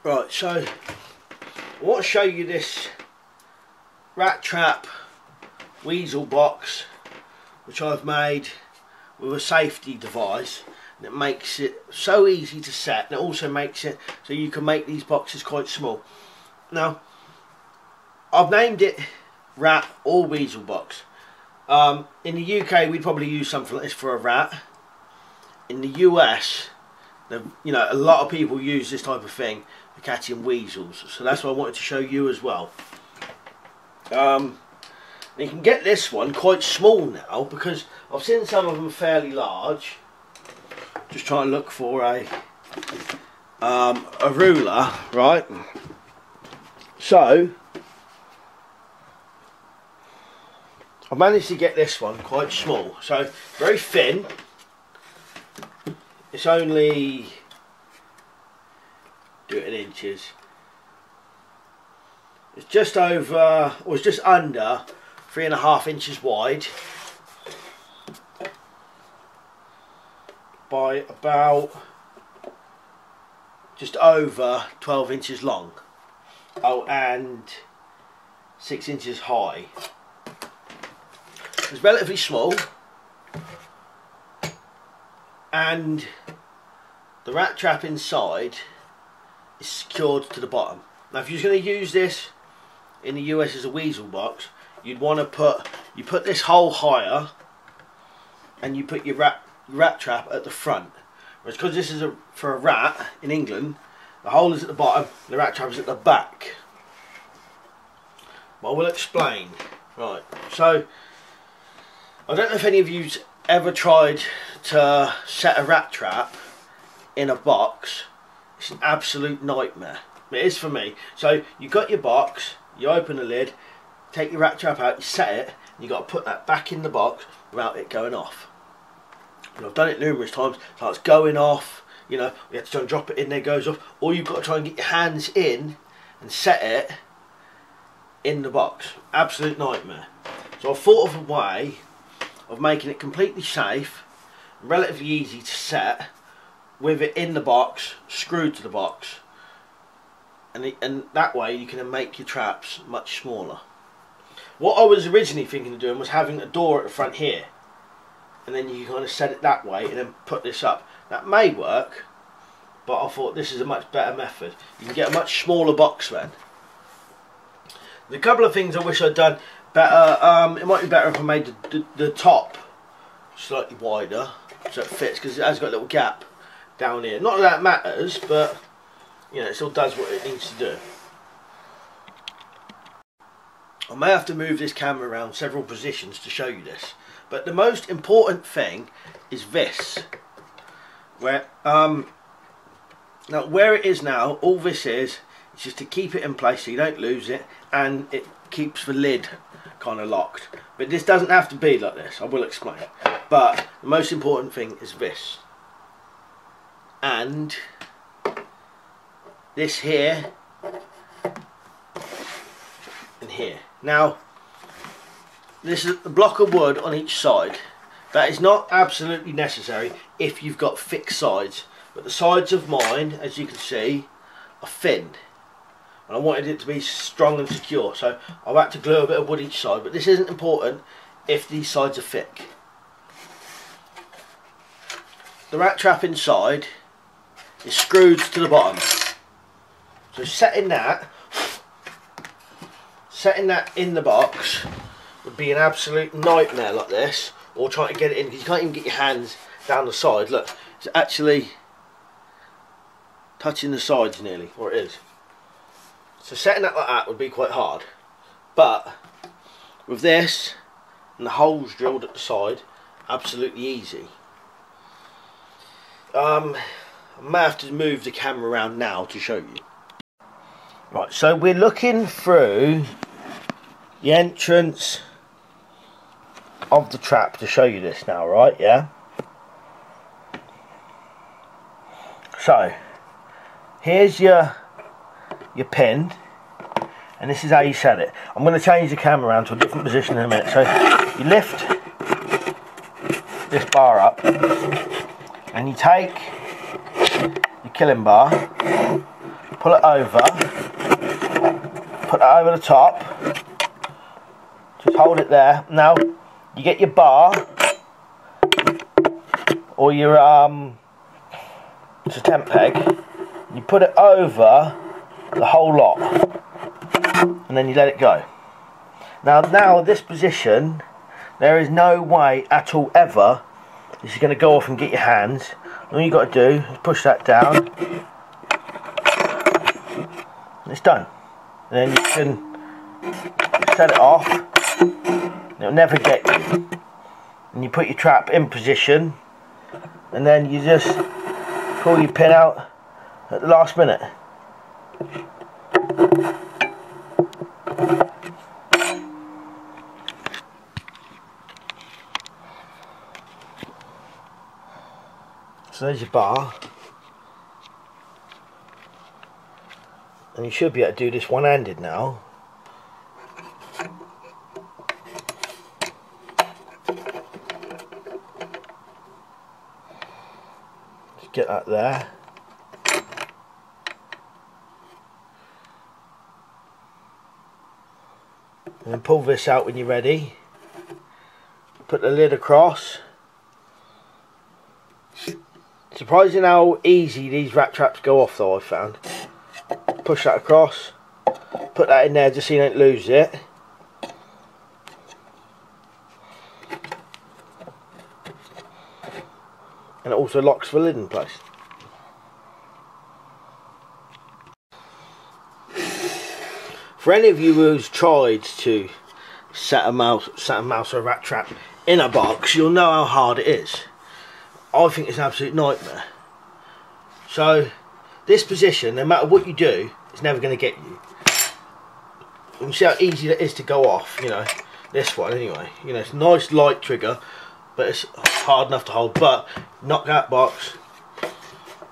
Right, so I want to show you this rat trap weasel box which I've made with a safety device, and it makes it so easy to set, and it also makes it so you can make these boxes quite small. Now I've named it rat or weasel box. In the UK we'd probably use something like this for a rat. In the US, you know, a lot of people use this type of thing for catching weasels, so that's what I wanted to show you as well. You can get this one quite small now, because I've seen some of them fairly large. Just trying to look for a ruler, right? So I've managed to get this one quite small, so very thin. It's only, do it in inches, it's just over, or it's just under 3.5 inches wide by about just over 12 inches long. Oh, and 6 inches high. It's relatively small, and the rat trap inside is secured to the bottom. Now if you're going to use this in the US as a weasel box, you'd want to put this hole higher, and you put your rat trap at the front. Whereas because this is for a rat in England, the hole is at the bottom, the rat trap is at the back. But I will explain. Right, so I don't know if any of you's ever tried to set a rat trap in a box. It's an absolute nightmare. It is for me. So you've got your box, you open the lid, take your rat trap out, you set it, and you've got to put that back in the box without it going off. And I've done it numerous times, so it's going off, you know, you have to try and drop it in there, it goes off, or you've got to try and get your hands in and set it in the box. Absolute nightmare. So I've thought of a way of making it completely safe, relatively easy to set, with it in the box, screwed to the box, and that way you can make your traps much smaller. What I was originally thinking of doing was having a door at the front here, and then you kind of set it that way and then put this up. That may work, but I thought this is a much better method. You can get a much smaller box then. There's a couple of things I wish I'd done better. It might be better if I made the top slightly wider so it fits, because it has got a little gap down here. Not that it matters, but you know, it still does what it needs to do. I may have to move this camera around several positions to show you this, but the most important thing is this. Where now where it is now, all this is just to keep it in place so you don't lose it, and it keeps the lid kind of locked. But this doesn't have to be like this, I will explain. But the most important thing is this, and this here and here. Now this is a block of wood on each side. That is not absolutely necessary if you've got thick sides, but the sides of mine, as you can see, are thin, and I wanted it to be strong and secure, so I've had to glue a bit of wood each side. But this isn't important if these sides are thick. The rat trap inside is screwed to the bottom, so setting that in the box would be an absolute nightmare like this, or trying to get it in, because you can't even get your hands down the side. Look, it's actually touching the sides nearly, or it is. So setting that like that would be quite hard, but with this and the holes drilled at the side, absolutely easy. I may have to move the camera around now to show you. Right, so we're looking through the entrance of the trap to show you this now, right? Yeah. So here's your pin, and this is how you set it. I'm going to change the camera around to a different position in a minute. So you lift this bar up, and you take your killing bar, pull it over, put that over the top, just hold it there. Now you get your bar or your it's a tent peg, you put it over the whole lot and then you let it go. Now this position, there is no way at all ever this is going to go off and get your hands. All you got to do is push that down and it's done. And then you can set it off, it'll never get you. And you put your trap in position and then you just pull your pin out at the last minute. So there's your bar, and you should be able to do this one-handed now. Just get that there. And then pull this out when you're ready. Put the lid across. Surprising how easy these rat traps go off though, I found. Push that across, put that in there just so you don't lose it. And it also locks the lid in place. For any of you who's tried to set a mouse or a rat trap in a box, you'll know how hard it is. I think it's an absolute nightmare. So this position, no matter what you do, it's never going to get you. You see how easy it is to go off, you know, this one anyway. You know, it's a nice light trigger, but it's hard enough to hold. But knock that box,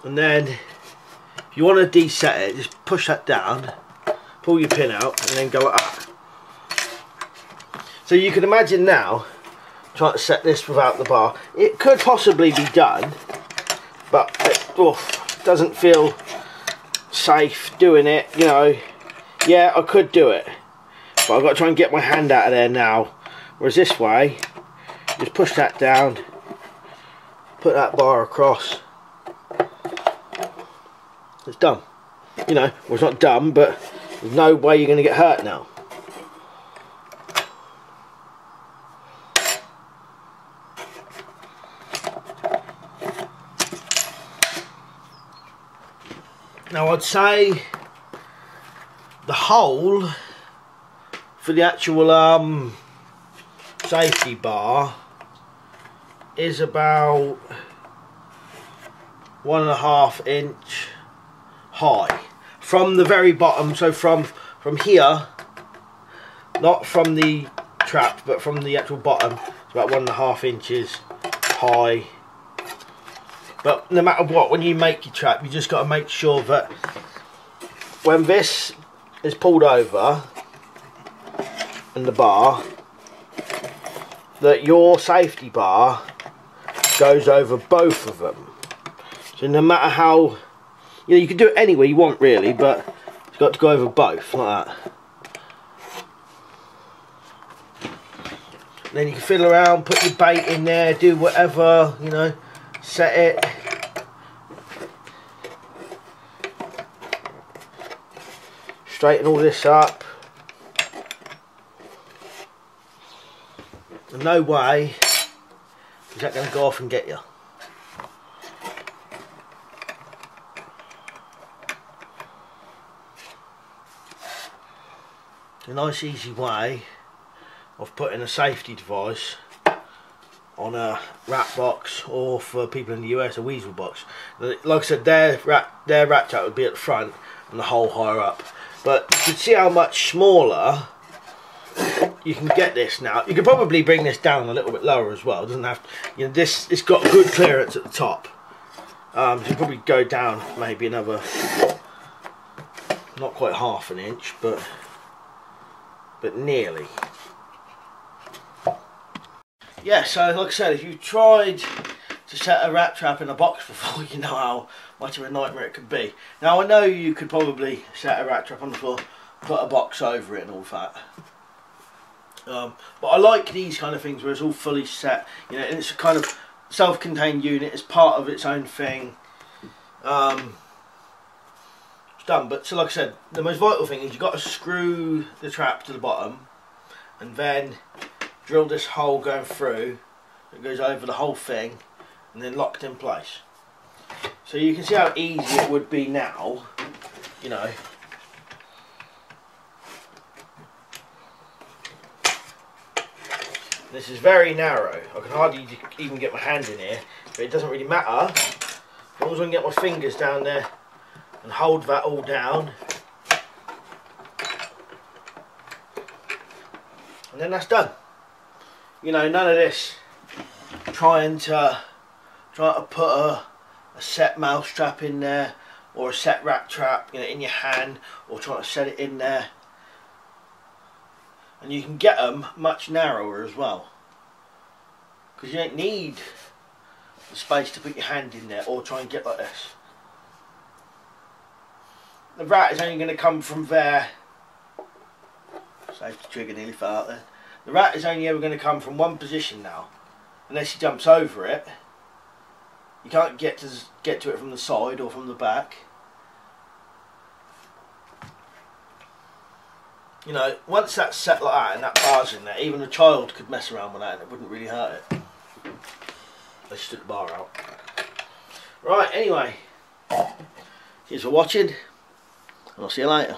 and then if you want to deset it, just push that down, pull your pin out, and then go up. So you can imagine now trying to set this without the bar. It could possibly be done, but it doesn't feel safe doing it, you know. Yeah, I could do it, but I've got to try and get my hand out of there now. Whereas this way, just push that down, put that bar across, it's done. You know, well, it's not done, but there's no way you're going to get hurt now. Now I'd say the hole for the actual safety bar is about 1.5 inch high from the very bottom. So from here, not from the trap, but from the actual bottom, it's about 1.5 inches high. But no matter what, when you make your trap, you just got to make sure that when this is pulled over and the bar, that your safety bar goes over both of them. So no matter how, you know, you can do it any way you want really, but it's got to go over both, like that. And then you can fiddle around, put your bait in there, do whatever, you know. Set it. Straighten all this up. And no way is that going to go off and get you. It's a nice easy way of putting a safety device on a rat box, or for people in the US, a Weasel box. Like I said, their rat trap would be at the front and the hole higher up. But you can see how much smaller you can get this now. You could probably bring this down a little bit lower as well. It doesn't have to, you know, it's got good clearance at the top. So you probably go down maybe another, not quite 1/2 inch, but nearly. Yeah, so like I said, if you tried to set a rat trap in a box before, you know how much of a nightmare it could be. Now I know you could probably set a rat trap on the floor, put a box over it and all that. But I like these kind of things where it's all fully set, you know, and it's a kind of self-contained unit. It's part of its own thing. It's done. But so, like I said, the most vital thing is you've got to screw the trap to the bottom, and then drill this hole going through that goes over the whole thing, and then locked in place. So you can see how easy it would be now, you know. This is very narrow. I can hardly even get my hand in here, but it doesn't really matter. As long as I can get my fingers down there and hold that all down. And then that's done. You know, none of this trying to put a set mouse trap in there or a set rat trap, you know, in your hand, or trying to set it in there. And you can get them much narrower as well, because you don't need the space to put your hand in there or try and get like this. The rat is only going to come from there. Safety trigger nearly fell out there. The rat is only ever going to come from one position now, unless he jumps over it. You can't get to it from the side or from the back. You know, once that's set like that and that bar's in there, even a child could mess around with that and it wouldn't really hurt it. Let's stick the bar out. Right, anyway, cheers for watching, and I'll see you later.